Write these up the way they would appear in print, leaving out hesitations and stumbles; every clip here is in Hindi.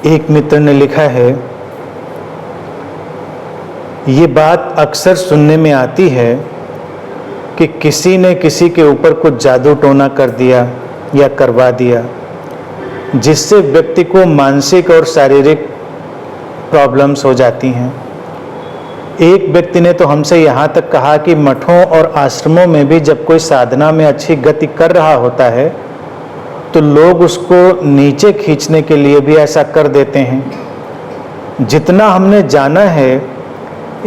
एक मित्र ने लिखा है, ये बात अक्सर सुनने में आती है कि किसी ने किसी के ऊपर कुछ जादू टोना कर दिया या करवा दिया, जिससे व्यक्ति को मानसिक और शारीरिक प्रॉब्लम्स हो जाती हैं। एक व्यक्ति ने तो हमसे यहाँ तक कहा कि मठों और आश्रमों में भी जब कोई साधना में अच्छी गति कर रहा होता है तो लोग उसको नीचे खींचने के लिए भी ऐसा कर देते हैं। जितना हमने जाना है,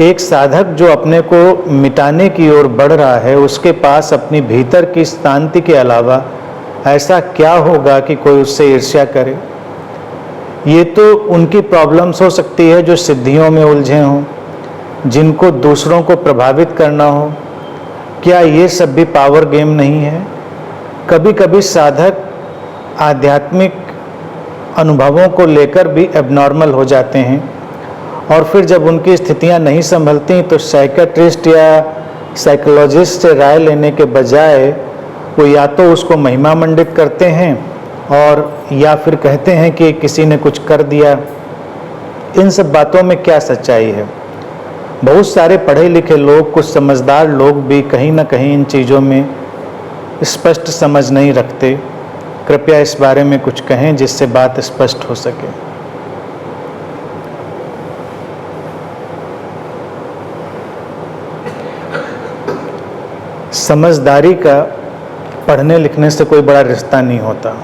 एक साधक जो अपने को मिटाने की ओर बढ़ रहा है, उसके पास अपनी भीतर की शांति के अलावा ऐसा क्या होगा कि कोई उससे ईर्ष्या करे। ये तो उनकी प्रॉब्लम्स हो सकती है जो सिद्धियों में उलझे हों, जिनको दूसरों को प्रभावित करना हो। क्या ये सब भी पावर गेम नहीं है? कभी कभी साधक आध्यात्मिक अनुभवों को लेकर भी एबनॉर्मल हो जाते हैं और फिर जब उनकी स्थितियां नहीं संभलती तो साइकियाट्रिस्ट या साइकोलॉजिस्ट से राय लेने के बजाय वो या तो उसको महिमा मंडित करते हैं और या फिर कहते हैं कि किसी ने कुछ कर दिया। इन सब बातों में क्या सच्चाई है? बहुत सारे पढ़े लिखे लोग, कुछ समझदार लोग भी कहीं ना कहीं इन चीज़ों में स्पष्ट समझ नहीं रखते। कृपया इस बारे में कुछ कहें जिससे बात स्पष्ट हो सके। समझदारी का पढ़ने लिखने से कोई बड़ा रिश्ता नहीं होता,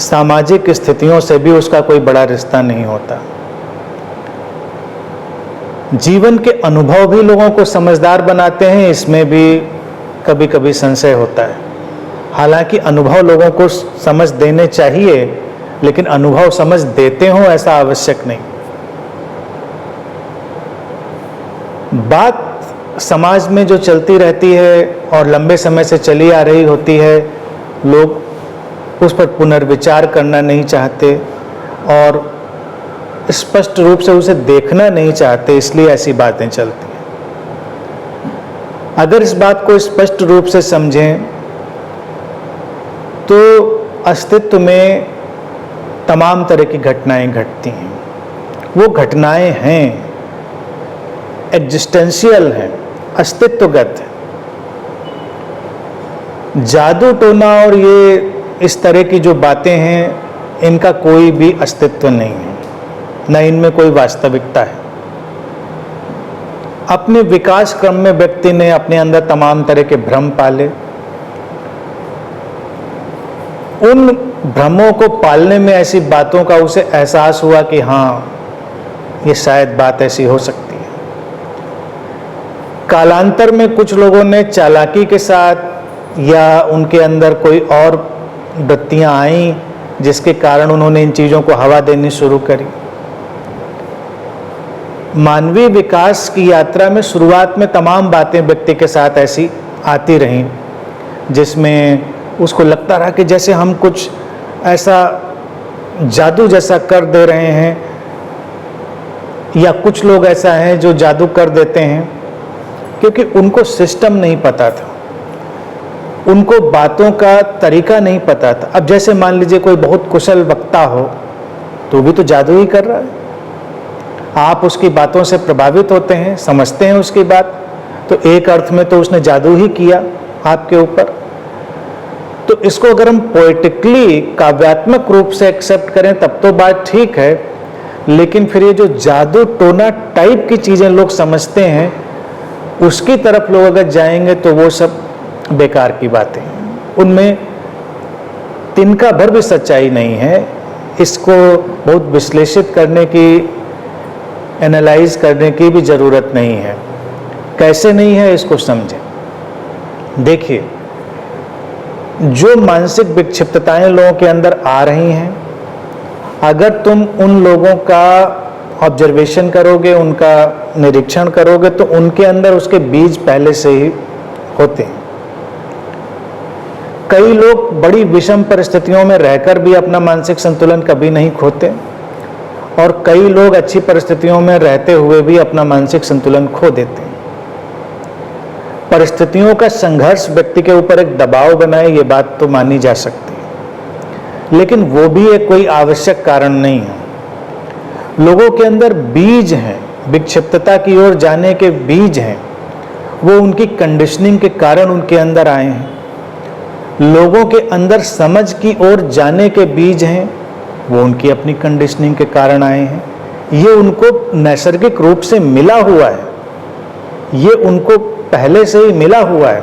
सामाजिक स्थितियों से भी उसका कोई बड़ा रिश्ता नहीं होता। जीवन के अनुभव भी लोगों को समझदार बनाते हैं, इसमें भी कभी कभी संशय होता है। हालांकि अनुभव लोगों को समझ देने चाहिए, लेकिन अनुभव समझ देते हो ऐसा आवश्यक नहीं। बात समाज में जो चलती रहती है और लंबे समय से चली आ रही होती है, लोग उस पर पुनर्विचार करना नहीं चाहते और स्पष्ट रूप से उसे देखना नहीं चाहते, इसलिए ऐसी बातें चलती हैं। अगर इस बात को स्पष्ट रूप से समझें तो अस्तित्व में तमाम तरह की घटनाएं घटती हैं। वो घटनाएं हैं, एग्जिस्टेंशियल हैं, अस्तित्वगत हैं। जादू टोना और ये इस तरह की जो बातें हैं, इनका कोई भी अस्तित्व नहीं है, न इनमें कोई वास्तविकता है। अपने विकास क्रम में व्यक्ति ने अपने अंदर तमाम तरह के भ्रम पाले। उन भ्रमों को पालने में ऐसी बातों का उसे एहसास हुआ कि हाँ, ये शायद बात ऐसी हो सकती है। कालांतर में कुछ लोगों ने चालाकी के साथ या उनके अंदर कोई और वृत्तियां आईं जिसके कारण उन्होंने इन चीज़ों को हवा देनी शुरू करी। मानवीय विकास की यात्रा में शुरुआत में तमाम बातें व्यक्ति के साथ ऐसी आती रहीं जिसमें उसको लगता रहा कि जैसे हम कुछ ऐसा जादू जैसा कर दे रहे हैं, या कुछ लोग ऐसा हैं जो जादू कर देते हैं, क्योंकि उनको सिस्टम नहीं पता था, उनको बातों का तरीका नहीं पता था। अब जैसे मान लीजिए कोई बहुत कुशल वक्ता हो तो भी तो जादू ही कर रहा है। आप उसकी बातों से प्रभावित होते हैं, समझते हैं उसकी बात, तो एक अर्थ में तो उसने जादू ही किया आपके ऊपर। तो इसको अगर हम पोएटिकली, काव्यात्मक रूप से एक्सेप्ट करें तब तो बात ठीक है, लेकिन फिर ये जो जादू टोना टाइप की चीजें लोग समझते हैं, उसकी तरफ लोग अगर जाएंगे तो वो सब बेकार की बातें हैं। उनमें तिनका भर भी सच्चाई नहीं है। इसको बहुत विश्लेषित करने की, एनालाइज करने की भी जरूरत नहीं है। कैसे नहीं है, इसको समझें। देखिए, जो मानसिक विक्षिप्तताएं लोगों के अंदर आ रही हैं, अगर तुम उन लोगों का ऑब्जर्वेशन करोगे, उनका निरीक्षण करोगे, तो उनके अंदर उसके बीज पहले से ही होते हैं। कई लोग बड़ी विषम परिस्थितियों में रहकर भी अपना मानसिक संतुलन कभी नहीं खोते, और कई लोग अच्छी परिस्थितियों में रहते हुए भी अपना मानसिक संतुलन खो देते हैं। परिस्थितियों का संघर्ष व्यक्ति के ऊपर एक दबाव बनाए, ये बात तो मानी जा सकती है, लेकिन वो भी एक कोई आवश्यक कारण नहीं है। लोगों के अंदर बीज हैं, विक्षिप्तता की ओर जाने के बीज हैं, वो उनकी कंडीशनिंग के कारण उनके अंदर आए हैं। लोगों के अंदर समझ की ओर जाने के बीज हैं, वो उनकी अपनी कंडीशनिंग के कारण आए हैं। ये उनको नैसर्गिक रूप से मिला हुआ है, ये उनको पहले से ही मिला हुआ है।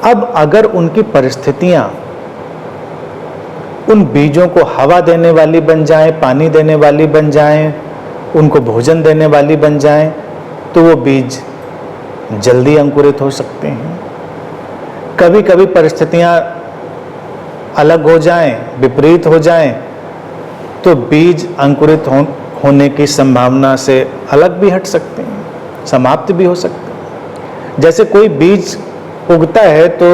अब अगर उनकी परिस्थितियां उन बीजों को हवा देने वाली बन जाएं, पानी देने वाली बन जाएं, उनको भोजन देने वाली बन जाएं, तो वो बीज जल्दी अंकुरित हो सकते हैं। कभी कभी परिस्थितियां अलग हो जाएं, विपरीत हो जाएं, तो बीज अंकुरित होने की संभावना से अलग भी हट सकते हैं, समाप्त भी हो सकते हैं। जैसे कोई बीज उगता है तो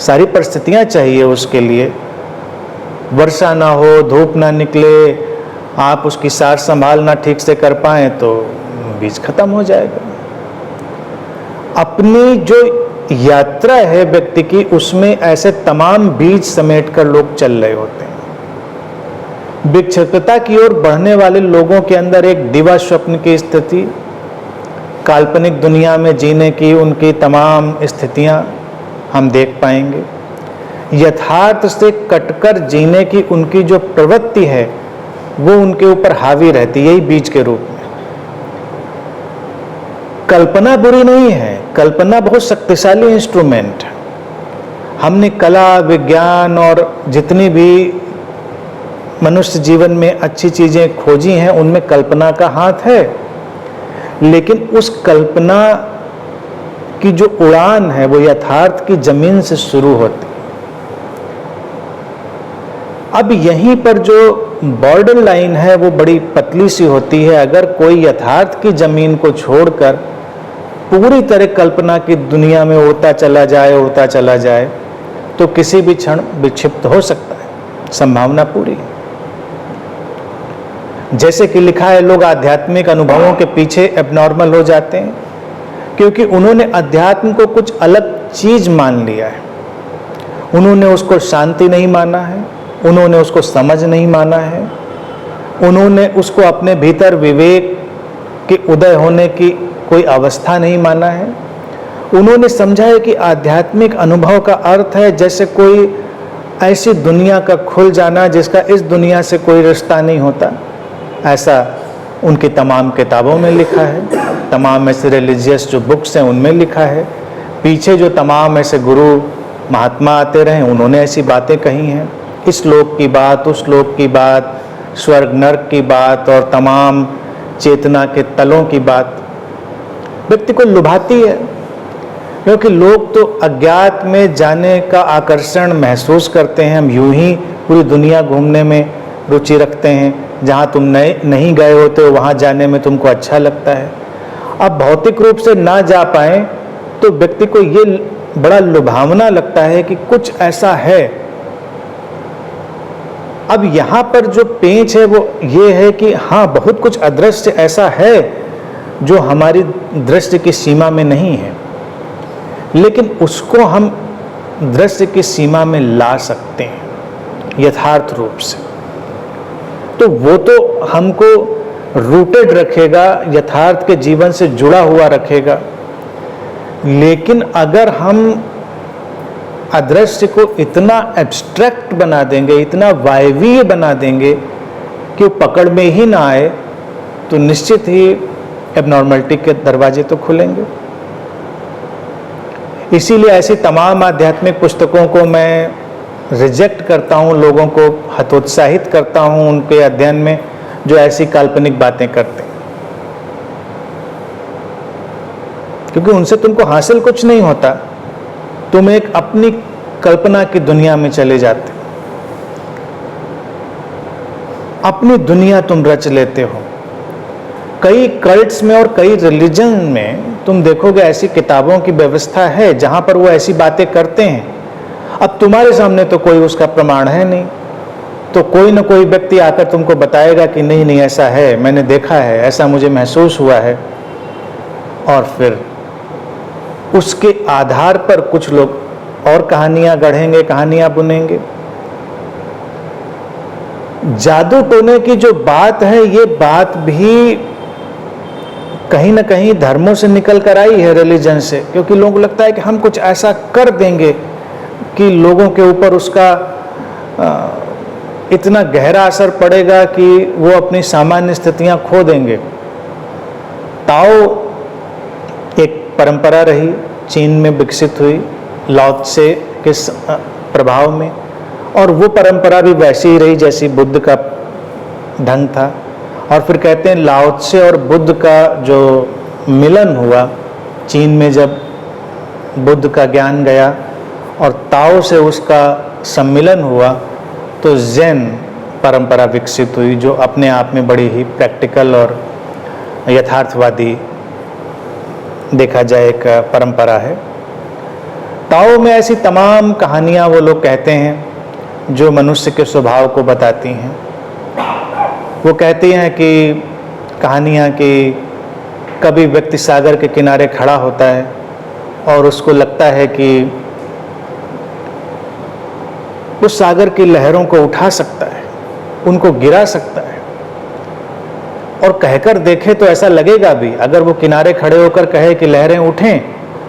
सारी परिस्थितियां चाहिए उसके लिए, वर्षा ना हो, धूप ना निकले, आप उसकी सार संभाल ना ठीक से कर पाए तो बीज खत्म हो जाएगा। अपनी जो यात्रा है व्यक्ति की, उसमें ऐसे तमाम बीज समेट कर लोग चल रहे होते हैं। विक्षिप्तता की ओर बढ़ने वाले लोगों के अंदर एक दिवा स्वप्न की स्थिति, काल्पनिक दुनिया में जीने की उनकी तमाम स्थितियां हम देख पाएंगे। यथार्थ से कटकर जीने की उनकी जो प्रवृत्ति है वो उनके ऊपर हावी रहती है, यही बीज के रूप में। कल्पना बुरी नहीं है, कल्पना बहुत शक्तिशाली इंस्ट्रूमेंट है। हमने कला, विज्ञान और जितनी भी मनुष्य जीवन में अच्छी चीजें खोजी हैं उनमें कल्पना का हाथ है, लेकिन उस कल्पना की जो उड़ान है वो यथार्थ की जमीन से शुरू होती है। अब यहीं पर जो बॉर्डर लाइन है वो बड़ी पतली सी होती है। अगर कोई यथार्थ की जमीन को छोड़कर पूरी तरह कल्पना की दुनिया में उड़ता चला जाए तो किसी भी क्षण विक्षिप्त हो सकता है, संभावना पूरी है। जैसे कि लिखा है, लोग आध्यात्मिक अनुभवों के पीछे एबनॉर्मल हो जाते हैं क्योंकि उन्होंने अध्यात्म को कुछ अलग चीज मान लिया है। उन्होंने उसको शांति नहीं माना है, उन्होंने उसको समझ नहीं माना है, उन्होंने उसको अपने भीतर विवेक के उदय होने की कोई अवस्था नहीं माना है। उन्होंने समझा है कि आध्यात्मिक अनुभव का अर्थ है जैसे कोई ऐसी दुनिया का खुल जाना जिसका इस दुनिया से कोई रिश्ता नहीं होता। ऐसा उनकी तमाम किताबों में लिखा है, तमाम ऐसे रिलीजियस जो बुक्स हैं उनमें लिखा है। पीछे जो तमाम ऐसे गुरु महात्मा आते रहे उन्होंने ऐसी बातें कही हैं। इस लोक की बात, उस लोक की बात, स्वर्ग नर्क की बात और तमाम चेतना के तलों की बात व्यक्ति को लुभाती है, क्योंकि लोग तो अज्ञात में जाने का आकर्षण महसूस करते हैं। हम यूं ही पूरी दुनिया घूमने में रुचि रखते हैं, जहाँ तुम नहीं गए होते हो वहाँ जाने में तुमको अच्छा लगता है। अब भौतिक रूप से ना जा पाए तो व्यक्ति को ये बड़ा लुभावना लगता है कि कुछ ऐसा है। अब यहाँ पर जो पेंच है वो ये है कि हाँ, बहुत कुछ अदृश्य ऐसा है जो हमारी दृष्टि की सीमा में नहीं है, लेकिन उसको हम दृश्य की सीमा में ला सकते हैं यथार्थ रूप से। तो वो तो हमको रूटेड रखेगा, यथार्थ के जीवन से जुड़ा हुआ रखेगा। लेकिन अगर हम अदृश्य को इतना एब्स्ट्रैक्ट बना देंगे, इतना वायवीय बना देंगे कि वो पकड़ में ही ना आए, तो निश्चित ही एबनॉर्मलिटी के दरवाजे तो खुलेंगे। इसीलिए ऐसी तमाम आध्यात्मिक पुस्तकों को मैं रिजेक्ट करता हूँ, लोगों को हतोत्साहित करता हूँ उनके अध्ययन में जो ऐसी काल्पनिक बातें करते हैं, क्योंकि उनसे तुमको हासिल कुछ नहीं होता। तुम एक अपनी कल्पना की दुनिया में चले जाते, अपनी दुनिया तुम रच लेते हो। कई कल्ट्स में और कई रिलीजन में तुम देखोगे ऐसी किताबों की व्यवस्था है जहां पर वो ऐसी बातें करते हैं। अब तुम्हारे सामने तो कोई उसका प्रमाण है नहीं, तो कोई ना कोई व्यक्ति आकर तुमको बताएगा कि नहीं नहीं ऐसा है, मैंने देखा है, ऐसा मुझे महसूस हुआ है, और फिर उसके आधार पर कुछ लोग और कहानियां गढ़ेंगे, कहानियां बुनेंगे। जादू टोने की जो बात है, ये बात भी कहीं ना कहीं धर्मों से निकल कर आई है, रिलीजन से, क्योंकि लोगों को लगता है कि हम कुछ ऐसा कर देंगे कि लोगों के ऊपर उसका इतना गहरा असर पड़ेगा कि वो अपनी सामान्य स्थितियां खो देंगे। ताओ एक परंपरा रही, चीन में विकसित हुई लाओ त्से के प्रभाव में, और वो परंपरा भी वैसी ही रही जैसी बुद्ध का ढंग था। और फिर कहते हैं लाओ त्से और बुद्ध का जो मिलन हुआ चीन में, जब बुद्ध का ज्ञान गया और ताओ से उसका सम्मिलन हुआ, तो ज़ेन परंपरा विकसित हुई, जो अपने आप में बड़ी ही प्रैक्टिकल और यथार्थवादी देखा जाए एक परंपरा है। ताओ में ऐसी तमाम कहानियाँ वो लोग कहते हैं जो मनुष्य के स्वभाव को बताती हैं। वो कहती हैं कि कहानियाँ कि कभी व्यक्ति सागर के किनारे खड़ा होता है और उसको लगता है कि उस सागर की लहरों को उठा सकता है, उनको गिरा सकता है, और कहकर देखे तो ऐसा लगेगा भी। अगर वो किनारे खड़े होकर कहे कि लहरें उठें,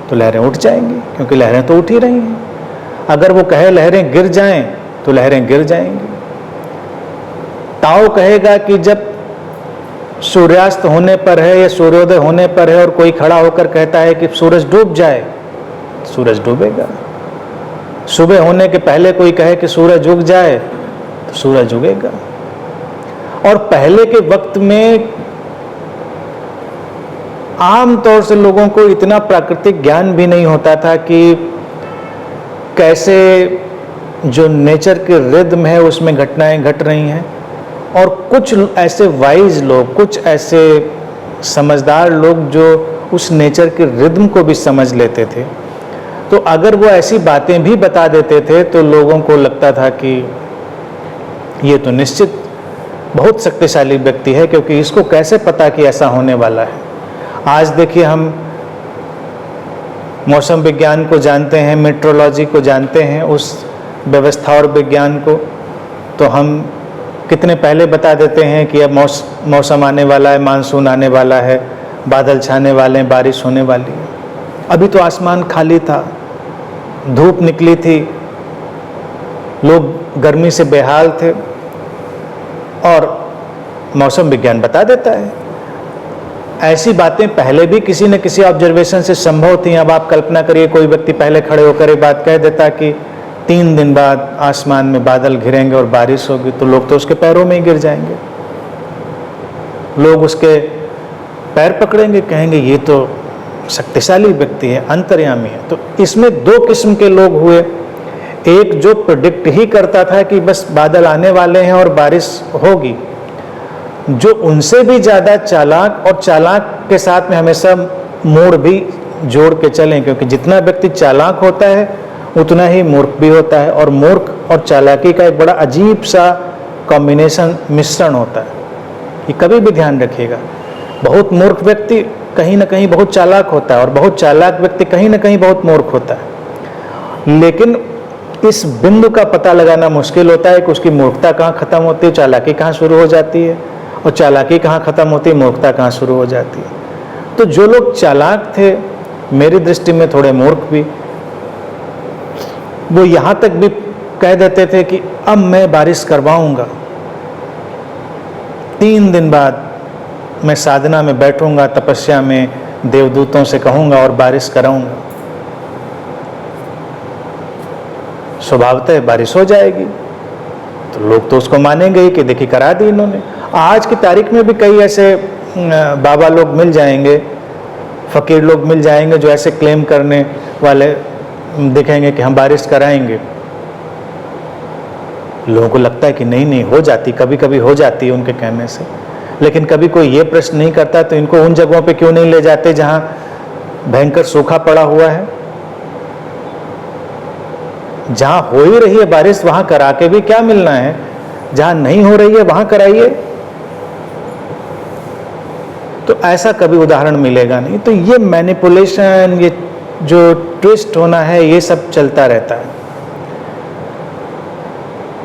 तो लहरें उठ जाएंगी, क्योंकि लहरें तो उठ ही रही हैं। अगर वो कहे लहरें गिर जाएं, तो लहरें गिर जाएंगी। ताओ कहेगा कि जब सूर्यास्त होने पर है या सूर्योदय होने पर है और कोई खड़ा होकर कहता है कि सूरज डूब जाए, सूरज डूबेगा। सुबह होने के पहले कोई कहे कि सूरज उग जाए, तो सूरज उगेगा। और पहले के वक्त में आम तौर से लोगों को इतना प्राकृतिक ज्ञान भी नहीं होता था कि कैसे जो नेचर के रिदम है उसमें घटनाएं घट रही हैं। और कुछ ऐसे वाइज लोग, कुछ ऐसे समझदार लोग जो उस नेचर के रिदम को भी समझ लेते थे, तो अगर वो ऐसी बातें भी बता देते थे तो लोगों को लगता था कि ये तो निश्चित बहुत शक्तिशाली व्यक्ति है, क्योंकि इसको कैसे पता कि ऐसा होने वाला है। आज देखिए, हम मौसम विज्ञान को जानते हैं, मेट्रोलॉजी को जानते हैं, उस व्यवस्था और विज्ञान को, तो हम कितने पहले बता देते हैं कि अब मौसम आने वाला है, मानसून आने वाला है, बादल छाने वाले हैं, बारिश होने वाली है। अभी तो आसमान खाली था, धूप निकली थी, लोग गर्मी से बेहाल थे, और मौसम विज्ञान बता देता है। ऐसी बातें पहले भी किसी न किसी ऑब्जर्वेशन से संभव थी। अब आप कल्पना करिए, कोई व्यक्ति पहले खड़े होकर ये बात कह देता कि 3 दिन बाद आसमान में बादल घिरेंगे और बारिश होगी, तो लोग तो उसके पैरों में ही गिर जाएंगे। लोग उसके पैर पकड़ेंगे, कहेंगे ये तो शक्तिशाली व्यक्ति है, अंतर्यामी है। तो इसमें 2 किस्म के लोग हुए। एक जो प्रेडिक्ट ही करता था कि बस बादल आने वाले हैं और बारिश होगी, जो उनसे भी ज़्यादा चालाक, और चालाक के साथ में हमेशा मूढ़ भी जोड़ के चलें, क्योंकि जितना व्यक्ति चालाक होता है उतना ही मूर्ख भी होता है। और मूर्ख और चालाकी का एक बड़ा अजीब सा कॉम्बिनेशन, मिश्रण होता है। ये कभी भी ध्यान रखिएगा, बहुत मूर्ख व्यक्ति कहीं ना कहीं बहुत चालाक होता है, और बहुत चालाक व्यक्ति कहीं ना कहीं बहुत मूर्ख होता है। लेकिन इस बिंदु का पता लगाना मुश्किल होता है कि उसकी मूर्खता कहाँ खत्म होती है, चालाकी कहाँ शुरू हो जाती है, और चालाकी कहाँ खत्म होती है, मूर्खता कहाँ शुरू हो जाती है। तो जो लोग चालाक थे, मेरी दृष्टि में थोड़े मूर्ख भी, वो यहाँ तक भी कह देते थे कि अब मैं बारिश करवाऊंगा, 3 दिन बाद मैं साधना में बैठूंगा, तपस्या में देवदूतों से कहूंगा और बारिश कराऊंगा, स्वभावतः बारिश हो जाएगी। तो लोग तो उसको मानेंगे ही कि देखिए करा दी इन्होंने। आज की तारीख में भी कई ऐसे बाबा लोग मिल जाएंगे, फकीर लोग मिल जाएंगे, जो ऐसे क्लेम करने वाले दिखेंगे कि हम बारिश कराएंगे। लोगों को लगता है कि नहीं नहीं हो जाती, कभी कभी हो जाती है उनके कहने से। लेकिन कभी कोई ये प्रश्न नहीं करता तो इनको उन जगहों पे क्यों नहीं ले जाते जहां भयंकर सूखा पड़ा हुआ है। जहां हो ही रही है बारिश, वहां करा के भी क्या मिलना है, जहां नहीं हो रही है वहां कराइए। तो ऐसा कभी उदाहरण मिलेगा नहीं। तो ये मैनिपुलेशन, ये जो ट्विस्ट होना है, ये सब चलता रहता है।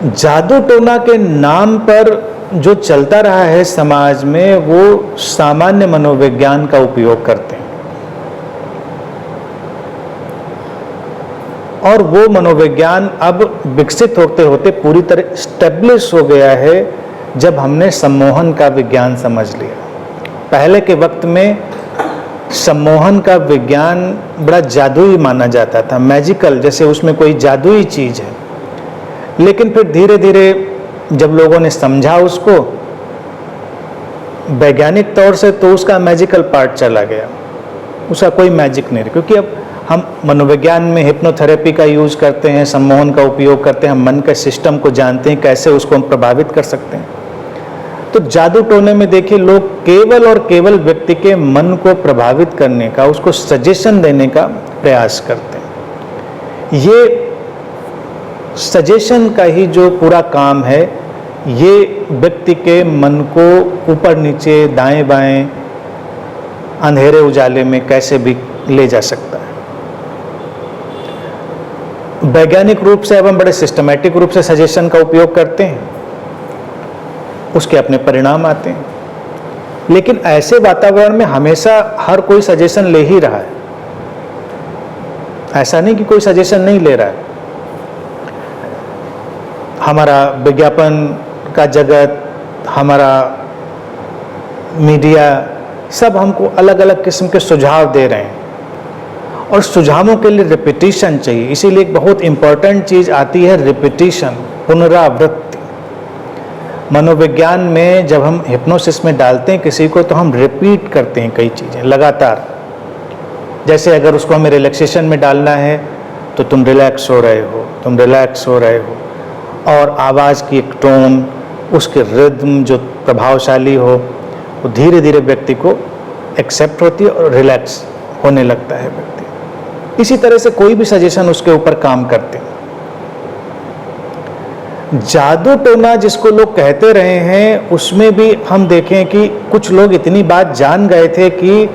जादू टोना के नाम पर जो चलता रहा है समाज में, वो सामान्य मनोविज्ञान का उपयोग करते हैं, और वो मनोविज्ञान अब विकसित होते होते पूरी तरह स्टेब्लिश हो गया है जब हमने सम्मोहन का विज्ञान समझ लिया। पहले के वक्त में सम्मोहन का विज्ञान बड़ा जादुई माना जाता था, मैजिकल, जैसे उसमें कोई जादुई चीज है। लेकिन फिर धीरे धीरे जब लोगों ने समझा उसको वैज्ञानिक तौर से, तो उसका मैजिकल पार्ट चला गया, उसका कोई मैजिक नहीं, क्योंकि अब हम मनोविज्ञान में हिप्नोथेरेपी का यूज करते हैं, सम्मोहन का उपयोग करते हैं, हम मन के सिस्टम को जानते हैं, कैसे उसको हम प्रभावित कर सकते हैं। तो जादू टोने में देखिए, लोग केवल और केवल व्यक्ति के मन को प्रभावित करने का, उसको सजेशन देने का प्रयास करते हैं। ये सजेशन का ही जो पूरा काम है, ये व्यक्ति के मन को ऊपर नीचे, दाएं बाएं, अंधेरे उजाले में कैसे भी ले जा सकता है। वैज्ञानिक रूप से अब हम बड़े सिस्टमैटिक रूप से सजेशन का उपयोग करते हैं, उसके अपने परिणाम आते हैं। लेकिन ऐसे वातावरण में हमेशा हर कोई सजेशन ले ही रहा है, ऐसा नहीं कि कोई सजेशन नहीं ले रहा है। हमारा विज्ञापन का जगत, हमारा मीडिया, सब हमको अलग अलग किस्म के सुझाव दे रहे हैं, और सुझावों के लिए रिपीटिशन चाहिए। इसीलिए एक बहुत इंपॉर्टेंट चीज आती है रिपीटिशन, पुनरावृत्ति। मनोविज्ञान में जब हम हिप्नोसिस में डालते हैं किसी को, तो हम रिपीट करते हैं कई चीजें लगातार। जैसे अगर उसको हमें रिलैक्सेशन में डालना है, तो तुम रिलैक्स हो रहे हो, तुम रिलैक्स हो रहे हो, और आवाज़ की एक टोन, उसके रिदम जो प्रभावशाली हो, वो धीरे धीरे व्यक्ति को एक्सेप्ट होती है और रिलैक्स होने लगता है व्यक्ति। इसी तरह से कोई भी सजेशन उसके ऊपर काम करते हैं। जादू टोना जिसको लोग कहते रहे हैं, उसमें भी हम देखें कि कुछ लोग इतनी बात जान गए थे कि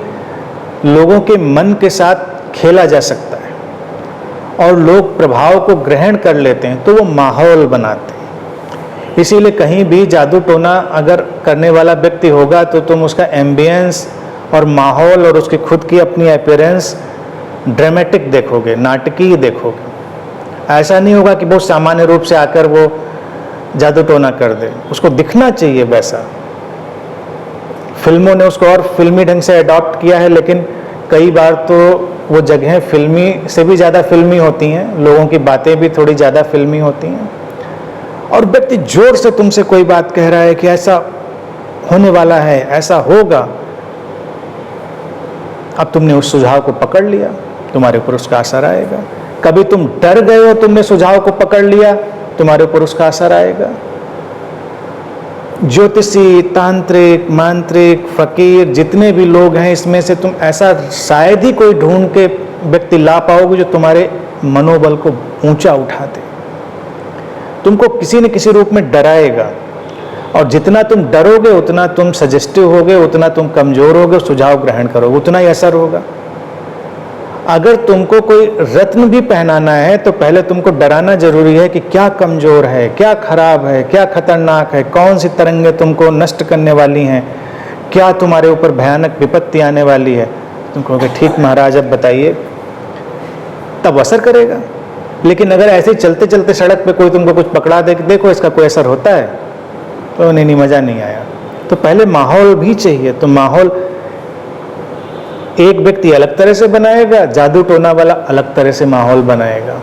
लोगों के मन के साथ खेला जा सकता है, और लोग प्रभाव को ग्रहण कर लेते हैं, तो वो माहौल बनाते हैं। इसीलिए कहीं भी जादू टोना अगर करने वाला व्यक्ति होगा, तो तुम उसका एम्बियंस और माहौल और उसकी खुद की अपनी अपीयरेंस ड्रामेटिक देखोगे, नाटकीय देखोगे। ऐसा नहीं होगा कि बहुत सामान्य रूप से आकर वो जादू टोना कर दे, उसको दिखना चाहिए वैसा। फिल्मों ने उसको और फिल्मी ढंग से अडॉप्ट किया है, लेकिन कई बार तो वो जगहें फिल्मी से भी ज़्यादा फिल्मी होती हैं, लोगों की बातें भी थोड़ी ज़्यादा फिल्मी होती हैं, और व्यक्ति जोर से तुमसे कोई बात कह रहा है कि ऐसा होने वाला है, ऐसा होगा। अब तुमने उस सुझाव को पकड़ लिया, तुम्हारे ऊपर उसका असर आएगा। कभी तुम डर गए हो, तुमने सुझाव को पकड़ लिया, तुम्हारे ऊपर उसका असर आएगा। ज्योतिषी, तांत्रिक, मांत्रिक, फकीर, जितने भी लोग हैं, इसमें से तुम ऐसा शायद ही कोई ढूंढ के व्यक्ति ला पाओगे जो तुम्हारे मनोबल को ऊंचा उठा दे, तुमको किसी न किसी रूप में डराएगा। और जितना तुम डरोगे, उतना तुम सजेस्टिव होगे, उतना तुम कमजोर होगे, सुझाव ग्रहण करोगे, उतना ही असर होगा। अगर तुमको कोई रत्न भी पहनाना है, तो पहले तुमको डराना जरूरी है कि क्या कमजोर है, क्या खराब है, क्या खतरनाक है, कौन सी तरंगें तुमको नष्ट करने वाली हैं, क्या तुम्हारे ऊपर भयानक विपत्ति आने वाली है। तुम कहोगे ठीक महाराज, अब बताइए, तब असर करेगा। लेकिन अगर ऐसे ही चलते चलते सड़क पे कोई तुमको कुछ पकड़ा दे कि देखो इसका कोई असर होता है, तो नहीं, मजा नहीं आया। तो पहले माहौल भी चाहिए। तो माहौल एक व्यक्ति अलग तरह से बनाएगा, जादू टोना वाला अलग तरह से माहौल बनाएगा।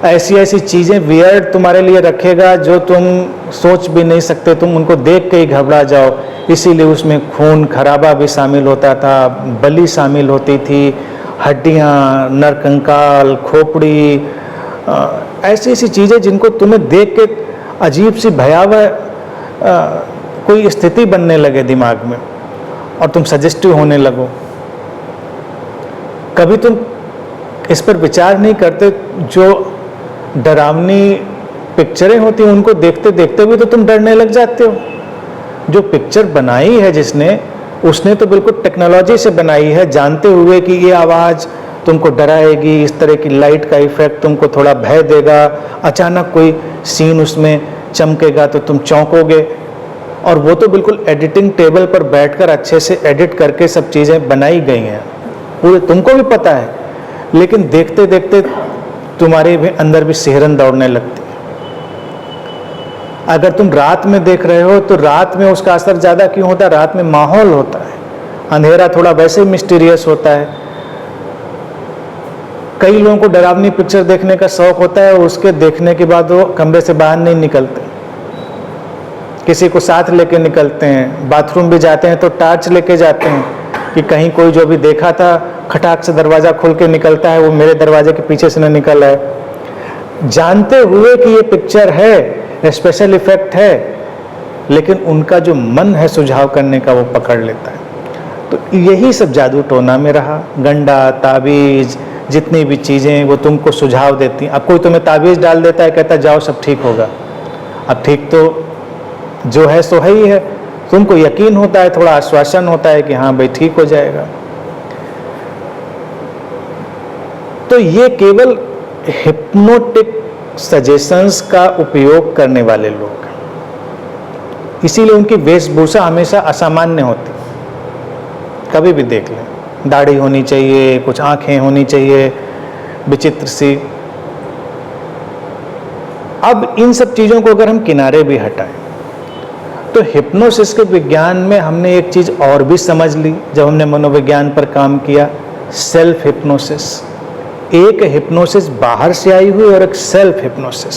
ऐसी ऐसी चीजें वियर्ड तुम्हारे लिए रखेगा जो तुम सोच भी नहीं सकते, तुम उनको देख के ही घबरा जाओ। इसीलिए उसमें खून खराबा भी शामिल होता था, बलि शामिल होती थी, हड्डियां, नरकंकाल, खोपड़ी, ऐसी ऐसी चीजें जिनको तुम्हें देख के अजीब सी भयावह कोई स्थिति बनने लगे दिमाग में, और तुम सजेस्टिव होने लगो। कभी तुम इस पर विचार नहीं करते, जो डरावनी पिक्चरें होती हैं उनको देखते देखते भी तो तुम डरने लग जाते हो। जो पिक्चर बनाई है जिसने, उसने तो बिल्कुल टेक्नोलॉजी से बनाई है, जानते हुए कि ये आवाज़ तुमको डराएगी, इस तरह की लाइट का इफेक्ट तुमको थोड़ा भय देगा, अचानक कोई सीन उसमें चमकेगा तो तुम चौंकोगे। और वो तो बिल्कुल एडिटिंग टेबल पर बैठकर अच्छे से एडिट करके सब चीज़ें बनाई गई हैं, पूरे तुमको भी पता है, लेकिन देखते देखते तुम्हारे भी अंदर भी सिहरन दौड़ने लगती है। अगर तुम रात में देख रहे हो तो रात में उसका असर ज़्यादा क्यों होता है? रात में माहौल होता है, अंधेरा थोड़ा वैसे मिस्टीरियस होता है। कई लोगों को डरावनी पिक्चर देखने का शौक होता है, उसके देखने के बाद वो कमरे से बाहर नहीं निकलते, किसी को साथ लेके निकलते हैं। बाथरूम भी जाते हैं तो टार्च लेके जाते हैं कि कहीं कोई जो भी देखा था खटाक से दरवाज़ा खोल के निकलता है, वो मेरे दरवाजे के पीछे से न निकल आए, जानते हुए कि ये पिक्चर है, स्पेशल इफेक्ट है, लेकिन उनका जो मन है सुझाव करने का वो पकड़ लेता है। तो यही सब जादू टोना में रहा। गंडा, ताबीज़, जितनी भी चीज़ें वो तुमको सुझाव देती। अब कोई तुम्हें ताबीज़ डाल देता है, कहता जाओ सब ठीक होगा। अब ठीक तो जो है सो ही है, तुमको यकीन होता है, थोड़ा आश्वासन होता है कि हाँ भाई ठीक हो जाएगा। तो ये केवल हिप्नोटिक सजेशंस का उपयोग करने वाले लोग हैं, इसीलिए उनकी वेशभूषा हमेशा असामान्य होती। कभी भी देख लें, दाढ़ी होनी चाहिए, कुछ आंखें होनी चाहिए विचित्र सी। अब इन सब चीज़ों को अगर हम किनारे भी हटाएं तो हिप्नोसिस के विज्ञान में हमने एक चीज़ और भी समझ ली जब हमने मनोविज्ञान पर काम किया, सेल्फ हिप्नोसिस। एक हिप्नोसिस बाहर से आई हुई और एक सेल्फ हिप्नोसिस,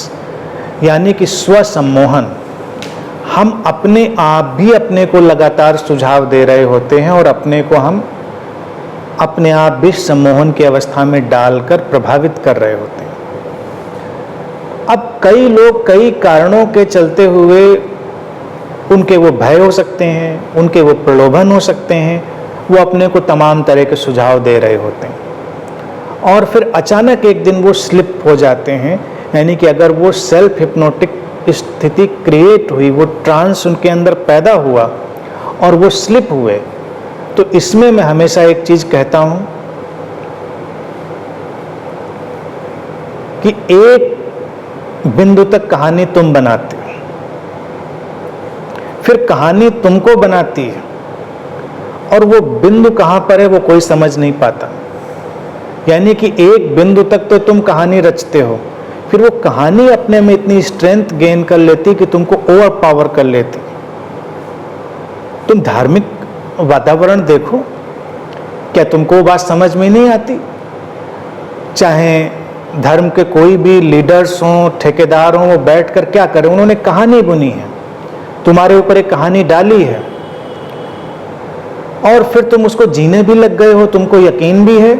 यानी कि स्व सम्मोहन। हम अपने आप भी अपने को लगातार सुझाव दे रहे होते हैं और अपने को हम अपने आप भी सम्मोहन की अवस्था में डालकर प्रभावित कर रहे होते हैं। अब कई लोग कई कारणों के चलते हुए, उनके वो भय हो सकते हैं, उनके वो प्रलोभन हो सकते हैं, वो अपने को तमाम तरह के सुझाव दे रहे होते हैं और फिर अचानक एक दिन वो स्लिप हो जाते हैं। यानी कि अगर वो सेल्फ हिप्नोटिक स्थिति क्रिएट हुई, वो ट्रांस उनके अंदर पैदा हुआ और वो स्लिप हुए, तो इसमें मैं हमेशा एक चीज कहता हूं कि एक बिंदु तक कहानी तुम बनाते हो, फिर कहानी तुमको बनाती है और वो बिंदु कहां पर है वो कोई समझ नहीं पाता। यानी कि एक बिंदु तक तो तुम कहानी रचते हो, फिर वो कहानी अपने में इतनी स्ट्रेंथ गेन कर लेती कि तुमको ओवर पावर कर लेती। तुम धार्मिक वातावरण देखो, क्या तुमको वो बात समझ में नहीं आती? चाहे धर्म के कोई भी लीडर्स हों, ठेकेदार हों, वो बैठकर क्या करें, उन्होंने कहानी बुनी है, तुम्हारे ऊपर एक कहानी डाली है और फिर तुम उसको जीने भी लग गए हो, तुमको यकीन भी है।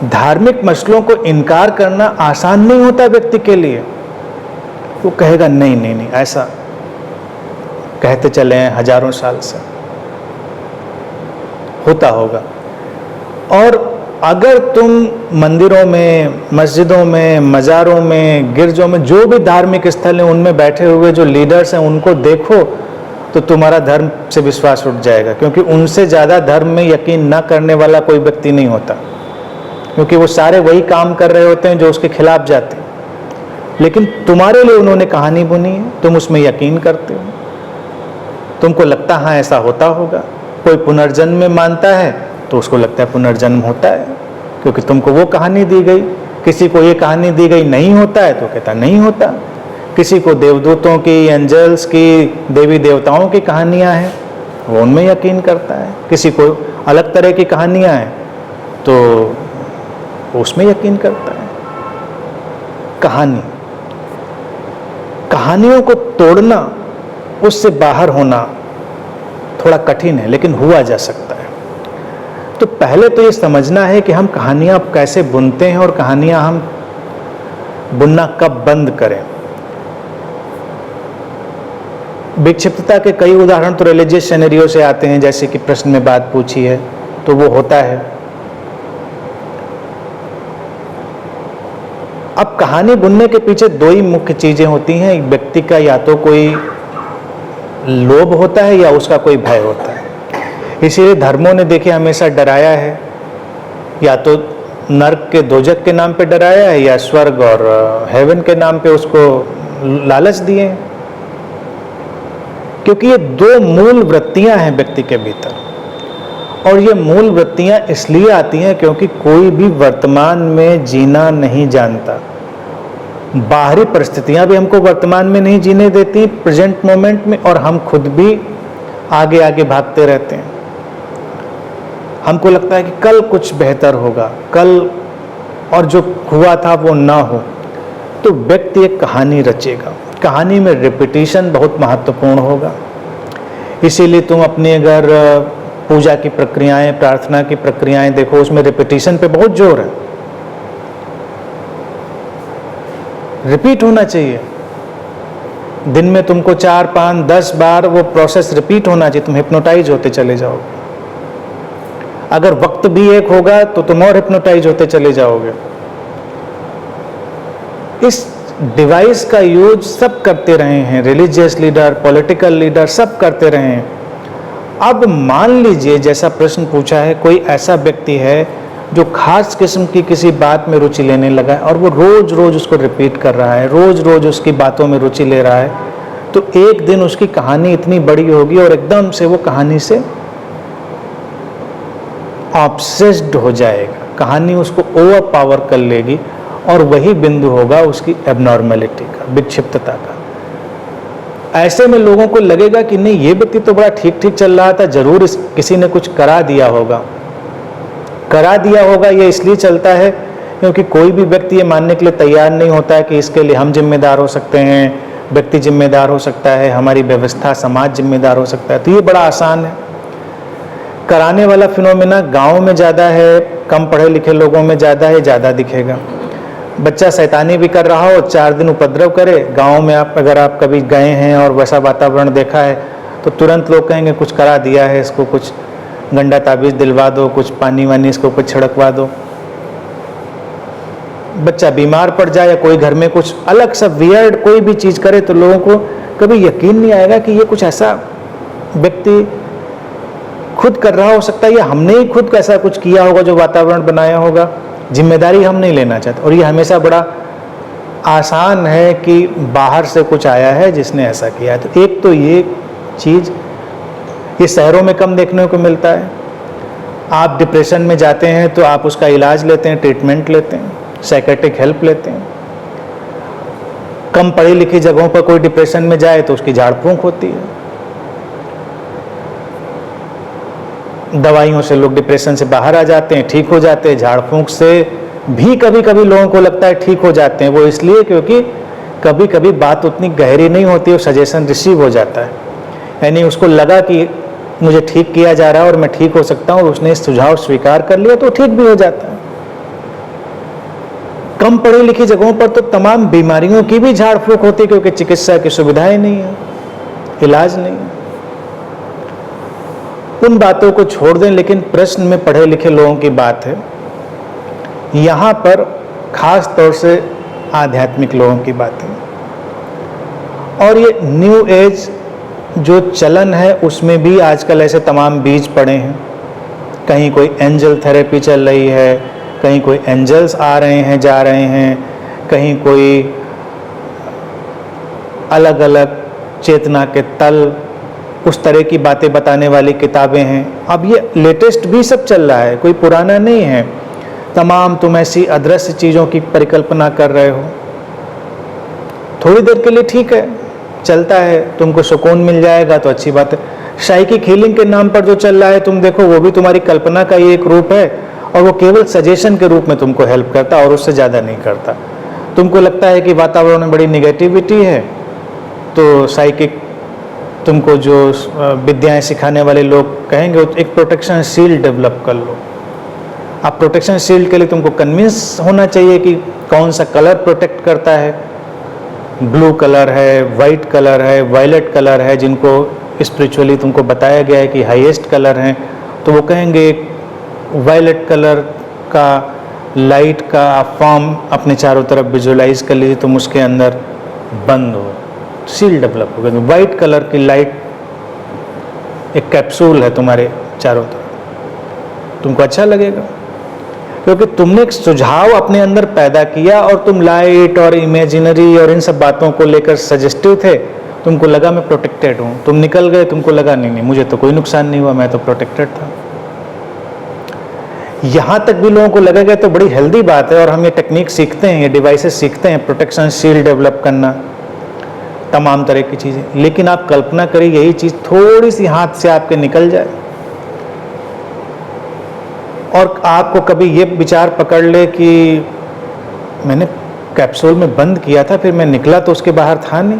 धार्मिक मसलों को इनकार करना आसान नहीं होता व्यक्ति के लिए। वो कहेगा नहीं नहीं नहीं, ऐसा कहते चले हैं हजारों साल से, होता होगा। और अगर तुम मंदिरों में, मस्जिदों में, मज़ारों में, गिरजों में, जो भी धार्मिक स्थल हैं उनमें बैठे हुए जो लीडर्स हैं उनको देखो तो तुम्हारा धर्म से विश्वास उठ जाएगा, क्योंकि उनसे ज़्यादा धर्म में यकीन न करने वाला कोई व्यक्ति नहीं होता, क्योंकि वो सारे वही काम कर रहे होते हैं जो उसके खिलाफ जाते हैं। लेकिन तुम्हारे लिए उन्होंने कहानी बुनी है, तुम उसमें यकीन करते हो, तुमको लगता हाँ ऐसा होता होगा। कोई पुनर्जन्म में मानता है तो उसको लगता है पुनर्जन्म होता है, क्योंकि तुमको वो कहानी दी गई। किसी को ये कहानी दी गई नहीं होता है तो कहता नहीं होता। किसी को देवदूतों की, एंजल्स की, देवी देवताओं की कहानियाँ हैं, वो उनमें यकीन करता है। किसी को अलग तरह की कहानियाँ हैं तो उसमें यकीन करता है। कहानियों को तोड़ना, उससे बाहर होना थोड़ा कठिन है, लेकिन हुआ जा सकता है। तो पहले तो ये समझना है कि हम कहानियां कैसे बुनते हैं और कहानियां हम बुनना कब बंद करें। विक्षिप्तता के कई उदाहरण तो रिलीजियस सिनेरियो से आते हैं, जैसे कि प्रश्न में बात पूछी है तो वो होता है। अब कहानी बुनने के पीछे दो ही मुख्य चीजें होती हैं। एक व्यक्ति का या तो कोई लोभ होता है या उसका कोई भय होता है। इसीलिए धर्मों ने देखिए हमेशा डराया है या तो नर्क के दोजक के नाम पे डराया है या स्वर्ग और हेवन के नाम पे उसको लालच दिए हैं। क्योंकि ये दो मूल वृत्तियां हैं व्यक्ति के भीतर, और ये मूल वृत्तियां इसलिए आती हैं क्योंकि कोई भी वर्तमान में जीना नहीं जानता। बाहरी परिस्थितियां भी हमको वर्तमान में नहीं जीने देती, प्रेजेंट मोमेंट में, और हम खुद भी आगे आगे भागते रहते हैं। हमको लगता है कि कल कुछ बेहतर होगा, कल, और जो हुआ था वो ना हो। तो व्यक्ति एक कहानी रचेगा, कहानी में रिपीटिशन बहुत महत्वपूर्ण होगा। इसीलिए तुम अपनी अगर पूजा की प्रक्रियाएं, प्रार्थना की प्रक्रियाएं देखो, उसमें रिपीटिशन पे बहुत जोर है। रिपीट होना चाहिए। दिन में तुमको 4, 5, 10 बार वो प्रोसेस रिपीट होना चाहिए, तुम हिप्नोटाइज होते चले जाओगे। अगर वक्त भी एक होगा तो तुम और हिप्नोटाइज होते चले जाओगे। इस डिवाइस का यूज सब करते रहे हैं, रिलीजियस लीडर, पॉलिटिकल लीडर, सब करते रहे हैं। अब मान लीजिए, जैसा प्रश्न पूछा है, कोई ऐसा व्यक्ति है जो खास किस्म की किसी बात में रुचि लेने लगा है और वो रोज रोज उसको रिपीट कर रहा है, रोज रोज उसकी बातों में रुचि ले रहा है, तो एक दिन उसकी कहानी इतनी बड़ी होगी और एकदम से वो कहानी से ऑब्सेस्ड हो जाएगा, कहानी उसको ओवर पावर कर लेगी, और वही बिंदु होगा उसकी एबनॉर्मेलिटी का, विक्षिप्तता का। ऐसे में लोगों को लगेगा कि नहीं, ये व्यक्ति तो बड़ा ठीक ठीक चल रहा था, जरूर किसी ने कुछ करा दिया होगा। करा दिया होगा ये इसलिए चलता है क्योंकि कोई भी व्यक्ति ये मानने के लिए तैयार नहीं होता है कि इसके लिए हम जिम्मेदार हो सकते हैं, व्यक्ति जिम्मेदार हो सकता है, हमारी व्यवस्था, समाज जिम्मेदार हो सकता है। तो ये बड़ा आसान है। कराने वाला फिनोमेना गाँव में ज़्यादा है, कम पढ़े लिखे लोगों में ज़्यादा है, ज़्यादा दिखेगा। बच्चा शैतानी भी कर रहा हो, 4 दिन उपद्रव करे, गांव में अगर आप कभी गए हैं और वैसा वातावरण देखा है तो तुरंत लोग कहेंगे कुछ करा दिया है इसको, कुछ गंडा ताबीज दिलवा दो, कुछ पानी वानी इसको कुछ छिड़कवा दो। बच्चा बीमार पड़ जाए या कोई घर में कुछ अलग सा वियर्ड कोई भी चीज़ करे तो लोगों को कभी यकीन नहीं आएगा कि ये कुछ ऐसा व्यक्ति खुद कर रहा हो सकता है, या हमने ही खुद ऐसा कुछ किया होगा जो वातावरण बनाया होगा। जिम्मेदारी हम नहीं लेना चाहते, और ये हमेशा बड़ा आसान है कि बाहर से कुछ आया है जिसने ऐसा किया है। तो एक तो ये चीज़ ये शहरों में कम देखने को मिलता है। आप डिप्रेशन में जाते हैं तो आप उसका इलाज लेते हैं, ट्रीटमेंट लेते हैं, साइकेट्रिक हेल्प लेते हैं। कम पढ़ी लिखी जगहों पर कोई डिप्रेशन में जाए तो उसकी झाड़ फूंक होती है। दवाइयों से लोग डिप्रेशन से बाहर आ जाते हैं, ठीक हो जाते हैं। झाड़ फूंक से भी कभी कभी लोगों को लगता है ठीक हो जाते हैं, वो इसलिए क्योंकि कभी कभी बात उतनी गहरी नहीं होती और सजेशन रिसीव हो जाता है, यानी उसको लगा कि मुझे ठीक किया जा रहा है और मैं ठीक हो सकता हूँ, और उसने इस सुझाव स्वीकार कर लिया तो ठीक भी हो जाता है। कम पढ़ी लिखी जगहों पर तो तमाम बीमारियों की भी झाड़ फूंक होती है क्योंकि चिकित्सा की सुविधाएं नहीं है, इलाज नहीं है। उन बातों को छोड़ दें, लेकिन प्रश्न में पढ़े लिखे लोगों की बात है। यहाँ पर खास तौर से आध्यात्मिक लोगों की बात है, और ये न्यू एज जो चलन है उसमें भी आजकल ऐसे तमाम बीज पड़े हैं। कहीं कोई एंजल थेरेपी चल रही है, कहीं कोई एंजल्स आ रहे हैं जा रहे हैं, कहीं कोई अलग अलग चेतना के तल, उस तरह की बातें बताने वाली किताबें हैं। अब ये लेटेस्ट भी सब चल रहा है, कोई पुराना नहीं है। तमाम तुम ऐसी अदृश्य चीज़ों की परिकल्पना कर रहे हो, थोड़ी देर के लिए ठीक है, चलता है, तुमको सुकून मिल जाएगा तो अच्छी बात है। साइकिक हीलिंग के नाम पर जो चल रहा है तुम देखो, वो भी तुम्हारी कल्पना का ही एक रूप है, और वो केवल सजेशन के रूप में तुमको हेल्प करता और उससे ज़्यादा नहीं करता। तुमको लगता है कि वातावरण में बड़ी निगेटिविटी है तो साइकिक तुमको जो विद्याएं सिखाने वाले लोग कहेंगे एक प्रोटेक्शन शील्ड डेवलप कर लो। अब प्रोटेक्शन शील्ड के लिए तुमको कन्विंस होना चाहिए कि कौन सा कलर प्रोटेक्ट करता है। ब्लू कलर है, वाइट कलर है, वायलेट कलर है, जिनको स्पिरिचुअली तुमको बताया गया है कि हाईएस्ट कलर हैं, तो वो कहेंगे वायलेट कलर का लाइट का आप फॉर्म अपने चारों तरफ विजुअलाइज कर लीजिए, तुम उसके अंदर बंद हो, सील डेवलप हो गया। वाइट कलर की लाइट एक कैप्सूल है तुम्हारे चारों तरफ, तुमको अच्छा लगेगा। क्योंकि तुमने एक सुझाव अपने अंदर पैदा किया और तुम लाइट और इमेजिनरी और इन सब बातों को लेकर सजेस्टिव थे। तुमको लगा मैं प्रोटेक्टेड हूँ, तुम निकल गए, तुमको लगा नहीं मुझे तो कोई नुकसान नहीं हुआ, मैं तो प्रोटेक्टेड था। यहाँ तक भी लोगों को लगेगा तो बड़ी हेल्दी बात है, और हम ये टेक्निक सीखते हैं, ये डिवाइसेस सीखते हैं, प्रोटेक्शन शील्ड डेवलप करना, तमाम तरह की चीज़ें। लेकिन आप कल्पना करिए यही चीज़ थोड़ी सी हाथ से आपके निकल जाए और आपको कभी ये विचार पकड़ ले कि मैंने कैप्सूल में बंद किया था, फिर मैं निकला तो उसके बाहर था नहीं,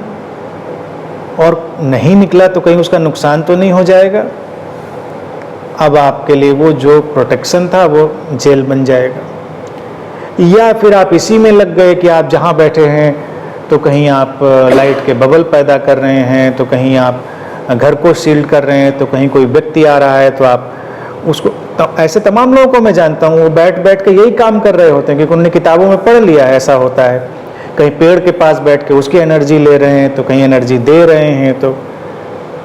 और नहीं निकला तो कहीं उसका नुकसान तो नहीं हो जाएगा। अब आपके लिए वो जो प्रोटेक्शन था वो जेल बन जाएगा। या फिर आप इसी में लग गए कि आप जहाँ बैठे हैं तो कहीं आप लाइट के बबल पैदा कर रहे हैं, तो कहीं आप घर को शील्ड कर रहे हैं, तो कहीं कोई व्यक्ति आ रहा है तो आप उसको, तो ऐसे तमाम लोगों को मैं जानता हूँ, वो बैठ बैठ के यही काम कर रहे होते हैं क्योंकि उन्होंने किताबों में पढ़ लिया है ऐसा होता है। कहीं पेड़ के पास बैठ के उसकी एनर्जी ले रहे हैं, तो कहीं एनर्जी दे रहे हैं। तो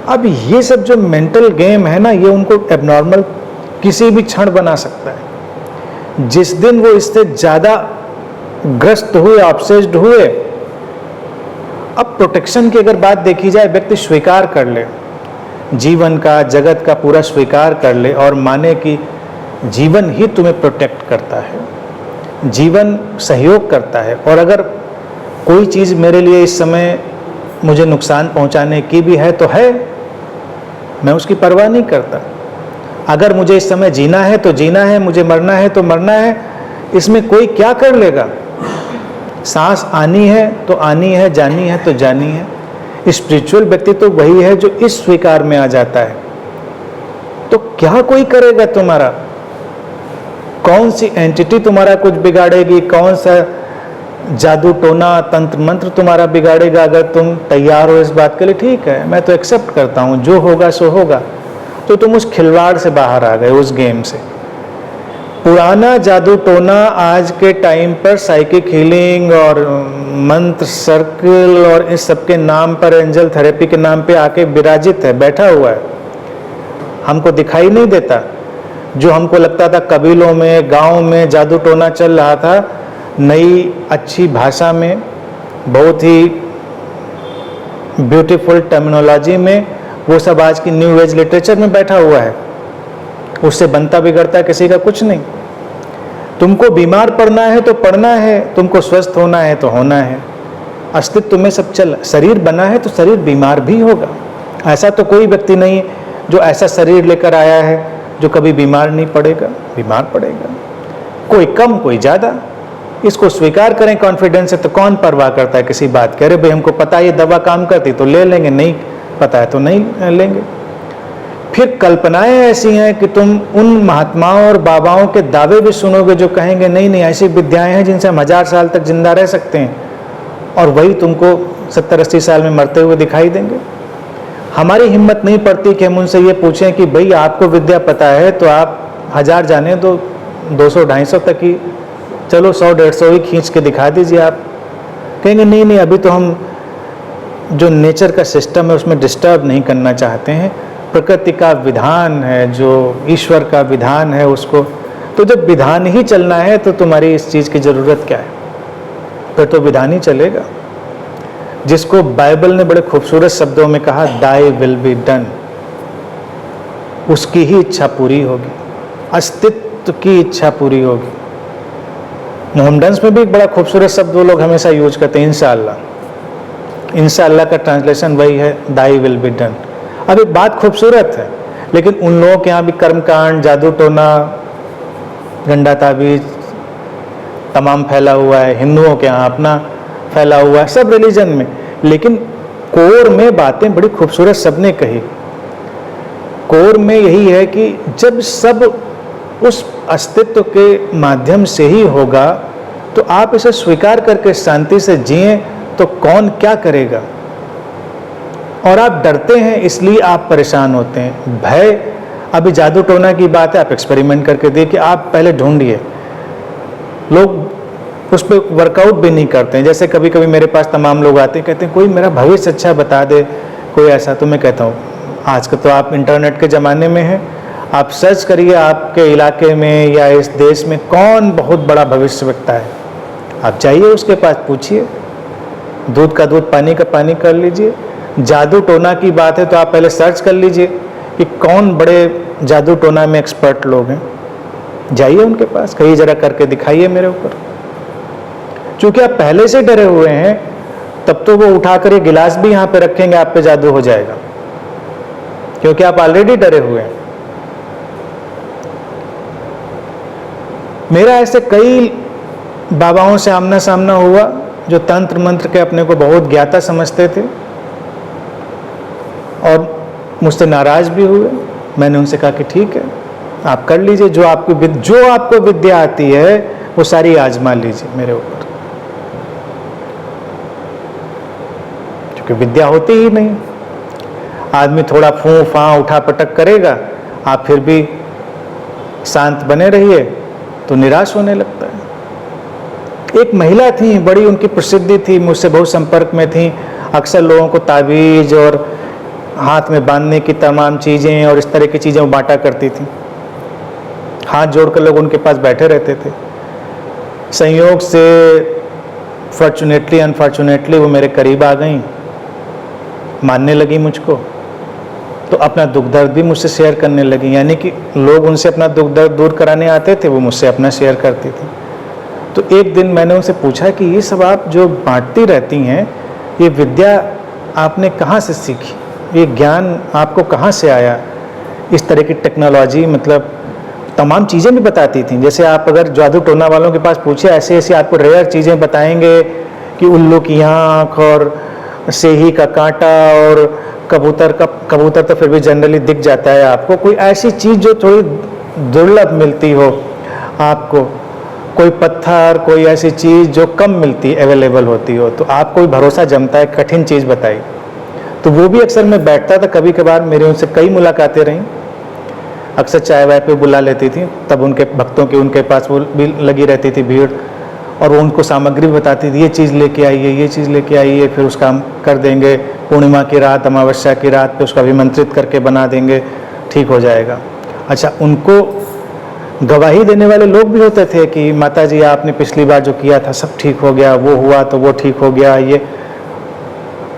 अब ये सब जो मेंटल गेम है ना, ये उनको एबनॉर्मल किसी भी क्षण बना सकता है। जिस दिन वो इससे ज़्यादा ग्रस्त हुए, ऑब्सेस्ड हुए, अब प्रोटेक्शन की अगर बात देखी जाए, व्यक्ति स्वीकार कर ले, जीवन का, जगत का पूरा स्वीकार कर ले और माने कि जीवन ही तुम्हें प्रोटेक्ट करता है, जीवन सहयोग करता है, और अगर कोई चीज़ मेरे लिए इस समय मुझे नुकसान पहुंचाने की भी है तो है, मैं उसकी परवाह नहीं करता। अगर मुझे इस समय जीना है तो जीना है, मुझे मरना है तो मरना है, इसमें कोई क्या कर लेगा। सांस आनी है तो आनी है, जानी है तो जानी है। स्पिरिचुअल व्यक्ति तो वही है जो इस स्वीकार में आ जाता है। तो क्या कोई करेगा तुम्हारा, कौन सी एंटिटी तुम्हारा कुछ बिगाड़ेगी, कौन सा जादू टोना तंत्र मंत्र तुम्हारा बिगाड़ेगा। अगर तुम तैयार हो इस बात के लिए, ठीक है, मैं तो एक्सेप्ट करता हूँ, जो होगा सो होगा, तो तुम उस खिलवाड़ से बाहर आ गए, उस गेम से। पुराना जादू टोना आज के टाइम पर साइकिक हीलिंग और मंत्र सर्कल और इस सब के नाम पर, एंजल थेरेपी के नाम पे आके विराजित है, बैठा हुआ है, हमको दिखाई नहीं देता। जो हमको लगता था कबीलों में, गांव में जादू टोना चल रहा था, नई अच्छी भाषा में, बहुत ही ब्यूटीफुल टर्मिनोलॉजी में, वो सब आज की न्यू एज लिटरेचर में बैठा हुआ है। उससे बनता बिगड़ता किसी का कुछ नहीं। तुमको बीमार पड़ना है तो पड़ना है, तुमको स्वस्थ होना है तो होना है। अस्तित्व में सब चल, शरीर बना है तो शरीर बीमार भी होगा। ऐसा तो कोई व्यक्ति नहीं जो ऐसा शरीर लेकर आया है जो कभी बीमार नहीं पड़ेगा, बीमार पड़ेगा, कोई कम कोई ज़्यादा। इसको स्वीकार करें कॉन्फिडेंस से, तो कौन परवाह करता है किसी बात के। अरे भाई हमको पता है ये दवा काम करती तो ले लेंगे, नहीं पता है तो नहीं लेंगे। फिर कल्पनाएं ऐसी हैं कि तुम उन महात्माओं और बाबाओं के दावे भी सुनोगे जो कहेंगे नहीं नहीं ऐसी विद्याएं हैं जिनसे हम 1000 साल तक जिंदा रह सकते हैं, और वही तुमको 70-80 साल में मरते हुए दिखाई देंगे। हमारी हिम्मत नहीं पड़ती कि हम उनसे ये पूछें कि भाई आपको विद्या पता है तो आप 1000 जाने तो 200-250 तक ही, चलो 100-150 ही खींच के दिखा दीजिए। आप कहेंगे नहीं नहीं, अभी तो हम जो नेचर का सिस्टम है उसमें डिस्टर्ब नहीं करना चाहते हैं, प्रकृति का विधान है, जो ईश्वर का विधान है उसको, तो जब विधान ही चलना है तो तुम्हारी इस चीज़ की ज़रूरत क्या है, फिर तो विधान ही चलेगा। जिसको बाइबल ने बड़े खूबसूरत शब्दों में कहा, दाई विल बी डन, उसकी ही इच्छा पूरी होगी, अस्तित्व की इच्छा पूरी होगी। मोहम्मडन्स में भी एक बड़ा खूबसूरत शब्द वो लोग हमेशा यूज करते हैं, इंशाअल्लाह। इंशाअल्लाह का ट्रांसलेशन वही है, दाई विल बी डन। अब एक बात खूबसूरत है, लेकिन उन लोगों के यहाँ भी कर्मकांड, जादू टोना, गंडा ताबीज तमाम फैला हुआ है। हिंदुओं के यहाँ अपना फैला हुआ है, सब रिलीजन में, लेकिन कोर में बातें बड़ी खूबसूरत सबने कही। कोर में यही है कि जब सब उस अस्तित्व के माध्यम से ही होगा तो आप इसे स्वीकार करके शांति से जिएं तो कौन क्या करेगा। और आप डरते हैं इसलिए आप परेशान होते हैं। भय, अभी जादू टोना की बात है, आप एक्सपेरिमेंट करके देखिए, आप पहले ढूंढिए। लोग उस पर वर्कआउट भी नहीं करते हैं। जैसे कभी कभी मेरे पास तमाम लोग आते हैं, कहते हैं कोई मेरा भविष्य अच्छा बता दे, कोई ऐसा। तो मैं कहता हूँ आज का तो आप इंटरनेट के ज़माने में हैं, आप सर्च करिए आपके इलाके में या इस देश में कौन बहुत बड़ा भविष्य रखता है। आप जाइए उसके पास, पूछिए, दूध का दूध पानी का पानी कर लीजिए। जादू टोना की बात है तो आप पहले सर्च कर लीजिए कि कौन बड़े जादू टोना में एक्सपर्ट लोग हैं। जाइए उनके पास, कहीं जरा करके दिखाइए मेरे ऊपर। क्योंकि आप पहले से डरे हुए हैं, तब तो वो उठाकर ये गिलास भी यहाँ पे रखेंगे, आप पे जादू हो जाएगा, क्योंकि आप ऑलरेडी डरे हुए हैं। मेरा ऐसे कई बाबाओं से आमना सामना हुआ जो तंत्र मंत्र के अपने को बहुत ज्ञाता समझते थे और मुझसे नाराज भी हुए। मैंने उनसे कहा कि ठीक है, आप कर लीजिए, जो आपको विद्या आती है वो सारी आजमा लीजिए मेरे ऊपर, क्योंकि विद्या होती ही नहीं। आदमी थोड़ा फूं फां उठा पटक करेगा, आप फिर भी शांत बने रहिए तो निराश होने लगता है। एक महिला थी, बड़ी उनकी प्रसिद्धि थी, मुझसे बहुत संपर्क में थी, अक्सर लोगों को ताबीज और हाथ में बांधने की तमाम चीज़ें और इस तरह की चीज़ें वो बांटा करती थी। हाथ जोड़कर लोग उनके पास बैठे रहते थे। संयोग से फॉर्चुनेटली अनफॉर्चुनेटली वो मेरे करीब आ गई, मानने लगी मुझको, तो अपना दुख दर्द भी मुझसे शेयर करने लगी। यानी कि लोग उनसे अपना दुख दर्द दूर कराने आते थे, वो मुझसे अपना शेयर करती थी। तो एक दिन मैंने उनसे पूछा कि ये सब आप जो बांटती रहती हैं, ये विद्या आपने कहाँ से सीखी, ये ज्ञान आपको कहाँ से आया? इस तरह की टेक्नोलॉजी, मतलब तमाम चीज़ें भी बताती थी। जैसे आप अगर जादू टोना वालों के पास पूछे, ऐसे ऐसे आपको रेयर चीज़ें बताएंगे कि उल्लू की आँख और सेही का कांटा और कबूतर तो फिर भी जनरली दिख जाता है आपको। कोई ऐसी चीज़ जो थोड़ी दुर्लभ मिलती हो आपको, कोई पत्थर, कोई ऐसी चीज़ जो कम मिलती, अवेलेबल होती हो, तो आपको भी भरोसा जमता है। कठिन चीज़ बताई तो वो भी अक्सर मैं बैठता था, कभी कभार मेरी उनसे कई मुलाकातें रहीं। अक्सर चाय वाय पे बुला लेती थी, तब उनके भक्तों की उनके पास वो भी लगी रहती थी भीड़, और वो उनको सामग्री बताती थी, ये चीज़ लेके आइए, ये चीज़ लेके आइए, फिर उसका हम कर देंगे, पूर्णिमा की रात, अमावस्या की रात पे उसका अभिमंत्रित करके बना देंगे, ठीक हो जाएगा। अच्छा, उनको गवाही देने वाले लोग भी होते थे कि माता जी आपने पिछली बार जो किया था सब ठीक हो गया, वो हुआ तो वो ठीक हो गया। ये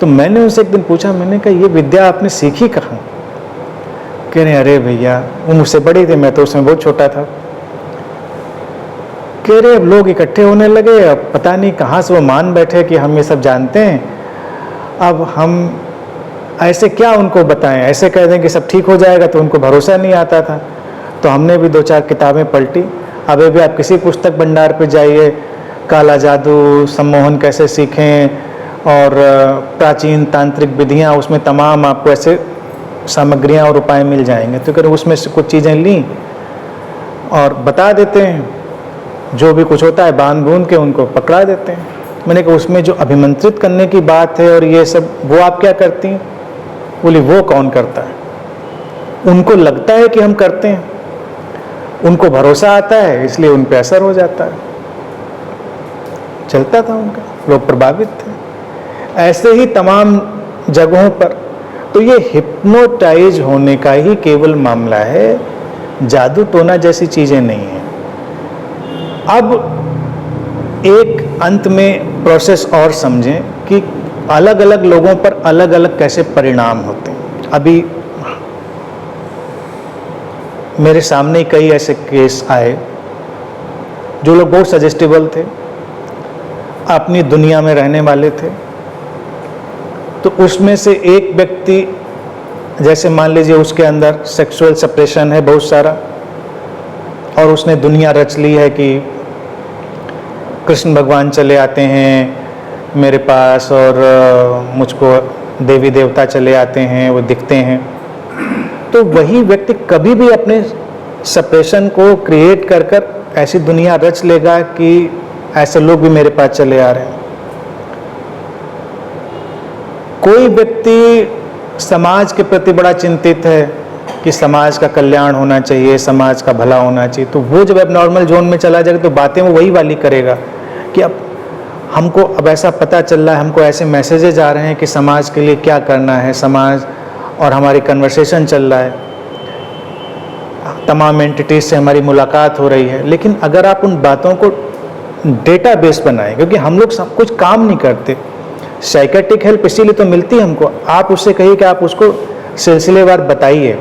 तो मैंने उनसे एक दिन पूछा, मैंने कहा ये विद्या आपने सीखी कहाँ? कह रहे अरे भैया, वो मुझसे बड़ी थी, मैं तो उसमें बहुत छोटा था। कह रहे अब लोग इकट्ठे होने लगे, अब पता नहीं कहाँ से वो मान बैठे कि हम ये सब जानते हैं, अब हम ऐसे क्या उनको बताएं, ऐसे कह दें कि सब ठीक हो जाएगा, तो उनको भरोसा नहीं आता था। तो हमने भी 2-4 किताबें पलटी। अभी भी आप किसी पुस्तक भंडार पे जाइए, काला जादू, सम्मोहन कैसे सीखें और प्राचीन तांत्रिक विधियाँ, उसमें तमाम आपको ऐसे सामग्रियाँ और उपाय मिल जाएंगे। तो अगर उसमें से कुछ चीज़ें लीं और बता देते हैं, जो भी कुछ होता है बांध बूंद के उनको पकड़ा देते हैं। मैंने कहा उसमें जो अभिमंत्रित करने की बात है और ये सब, वो आप क्या करती हैं? बोली वो कौन करता है, उनको लगता है कि हम करते हैं, उनको भरोसा आता है इसलिए उन पे असर हो जाता है। चलता था उनका, लोग प्रभावित थे। ऐसे ही तमाम जगहों पर। तो ये हिप्नोटाइज होने का ही केवल मामला है, जादू टोना जैसी चीजें नहीं है। अब एक अंत में प्रोसेस और समझें कि अलग अलग लोगों पर अलग अलग कैसे परिणाम होते हैं। अभी मेरे सामने कई ऐसे केस आए जो लोग बहुत सजेस्टेबल थे, अपनी दुनिया में रहने वाले थे। तो उसमें से एक व्यक्ति, जैसे मान लीजिए उसके अंदर सेक्सुअल सप्रेशन है बहुत सारा, और उसने दुनिया रच ली है कि कृष्ण भगवान चले आते हैं मेरे पास और मुझको देवी देवता चले आते हैं, वो दिखते हैं। तो वही व्यक्ति कभी भी अपने सप्रेशन को क्रिएट कर कर ऐसी दुनिया रच लेगा कि ऐसे लोग भी मेरे पास चले आ रहे हैं। कोई व्यक्ति समाज के प्रति बड़ा चिंतित है कि समाज का कल्याण होना चाहिए, समाज का भला होना चाहिए, तो वो जब एबनॉर्मल जोन में चला जाएगा तो बातें वो वही वाली करेगा कि अब हमको अब ऐसा पता चल रहा है, हमको ऐसे मैसेजेज आ रहे हैं कि समाज के लिए क्या करना है, समाज और हमारी कन्वर्सेशन चल रहा है। तमाम एंटिटीज से हमारी मुलाकात हो रही है, लेकिन अगर आप उन बातों को डेटाबेस बनाएं, क्योंकि हम लोग सब कुछ काम नहीं करते, साइकेट्रिक हेल्प इसीलिए तो मिलती है हमको। आप उससे कहिए कि आप उसको सिलसिलेवार बताइए,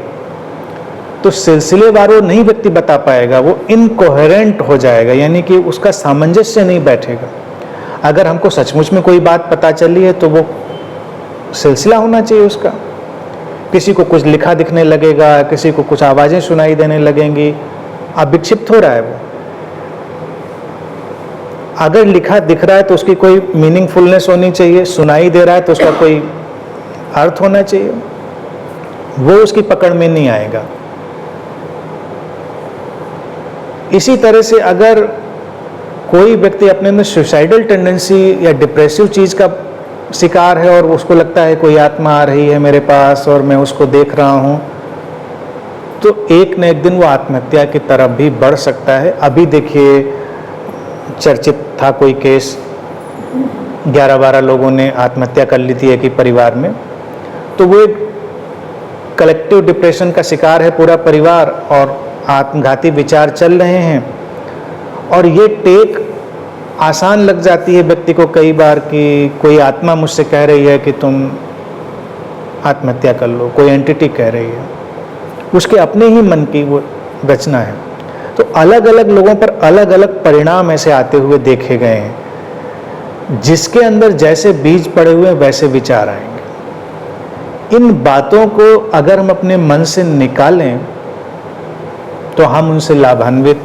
तो सिलसिलेवार वो नहीं व्यक्ति बता पाएगा, वो इनकोहेरेंट हो जाएगा, यानी कि उसका सामंजस्य नहीं बैठेगा। अगर हमको सचमुच में कोई बात पता चली है तो वो सिलसिला होना चाहिए उसका। किसी को कुछ लिखा दिखने लगेगा, किसी को कुछ आवाज़ें सुनाई देने लगेंगी, अब विक्षिप्त हो रहा है वो। अगर लिखा दिख रहा है तो उसकी कोई मीनिंगफुलनेस होनी चाहिए, सुनाई दे रहा है तो उसका कोई अर्थ होना चाहिए, वो उसकी पकड़ में नहीं आएगा। इसी तरह से अगर कोई व्यक्ति अपने अंदर सुसाइडल टेंडेंसी या डिप्रेसिव चीज़ का शिकार है और उसको लगता है कोई आत्मा आ रही है मेरे पास और मैं उसको देख रहा हूँ, तो एक न एक दिन वो आत्महत्या की तरफ भी बढ़ सकता है। अभी देखिए चर्चित था कोई केस, 11-12 लोगों ने आत्महत्या कर ली थी एक ही परिवार में। तो वो एक कलेक्टिव डिप्रेशन का शिकार है पूरा परिवार और आत्मघाती विचार चल रहे हैं। और ये टेक आसान लग जाती है व्यक्ति को कई बार कि कोई आत्मा मुझसे कह रही है कि तुम आत्महत्या कर लो, कोई एंटिटी कह रही है, उसके अपने ही मन की वो रचना है। तो अलग अलग लोगों पर अलग अलग परिणाम ऐसे आते हुए देखे गए हैं। जिसके अंदर जैसे बीज पड़े हुए वैसे विचार आएंगे। इन बातों को अगर हम अपने मन से निकालें तो हम उनसे लाभान्वित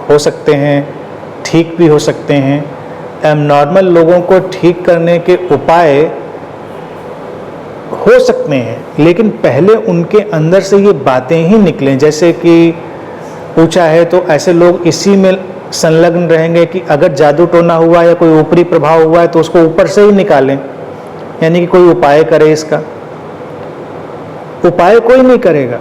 हो सकते हैं, ठीक भी हो सकते हैं। एबनॉर्मल लोगों को ठीक करने के उपाय हो सकते हैं, लेकिन पहले उनके अंदर से ये बातें ही निकलें। जैसे कि पूछा है तो ऐसे लोग इसी में संलग्न रहेंगे कि अगर जादू टोना हुआ या कोई ऊपरी प्रभाव हुआ है तो उसको ऊपर से ही निकालें, यानी कि कोई उपाय करे। इसका उपाय कोई नहीं करेगा।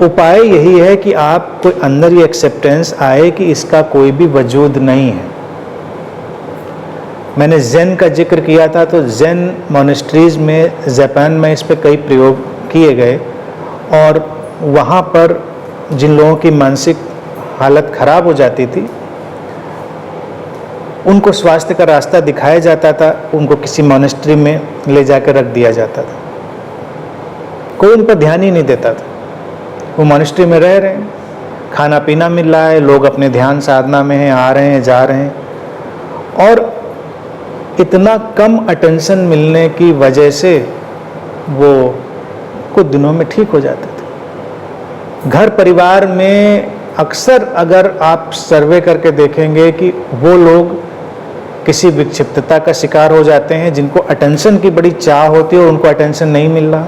उपाय यही है कि आप कोई अंदर ये एक्सेप्टेंस आए कि इसका कोई भी वजूद नहीं है। मैंने ज़ेन का जिक्र किया था, तो ज़ेन मॉनेस्ट्रीज में जापान में इस पे कई प्रयोग किए गए और वहाँ पर जिन लोगों की मानसिक हालत खराब हो जाती थी उनको स्वास्थ्य का रास्ता दिखाया जाता था, उनको किसी मॉनेस्ट्री में ले जाकर रख दिया जाता था। कोई उन पर ध्यान ही नहीं देता था। वो मॉनेस्ट्री में रह रहे हैं, खाना पीना मिल रहा है, लोग अपने ध्यान साधना में हैं, आ रहे हैं जा रहे हैं, और इतना कम अटेंशन मिलने की वजह से वो कुछ दिनों में ठीक हो जाते थे। घर परिवार में अक्सर अगर आप सर्वे करके देखेंगे कि वो लोग किसी विक्षिप्तता का शिकार हो जाते हैं जिनको अटेंशन की बड़ी चाह होती है और उनको अटेंशन नहीं मिल रहा,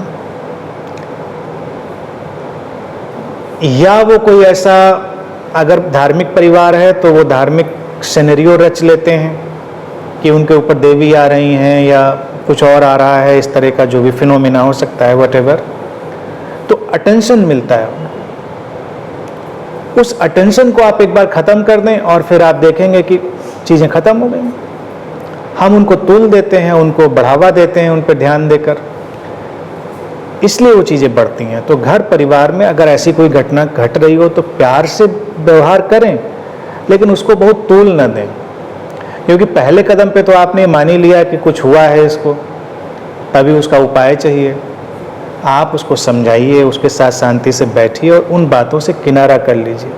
या वो कोई ऐसा अगर धार्मिक परिवार है तो वो धार्मिक सिनेरियो रच लेते हैं कि उनके ऊपर देवी आ रही हैं या कुछ और आ रहा है, इस तरह का जो भी फिनोमिना हो सकता है व्हाटएवर, तो अटेंशन मिलता है। उस अटेंशन को आप एक बार ख़त्म कर दें और फिर आप देखेंगे कि चीज़ें ख़त्म हो गई। हम उनको तूल देते हैं, उनको बढ़ावा देते हैं उन पर ध्यान देकर, इसलिए वो चीज़ें बढ़ती हैं। तो घर परिवार में अगर ऐसी कोई घटना घट रही हो तो प्यार से व्यवहार करें, लेकिन उसको बहुत तूल न दें, क्योंकि पहले कदम पे तो आपने मान ही लिया कि कुछ हुआ है इसको, तभी उसका उपाय चाहिए। आप उसको समझाइए, उसके साथ शांति से बैठिए और उन बातों से किनारा कर लीजिए।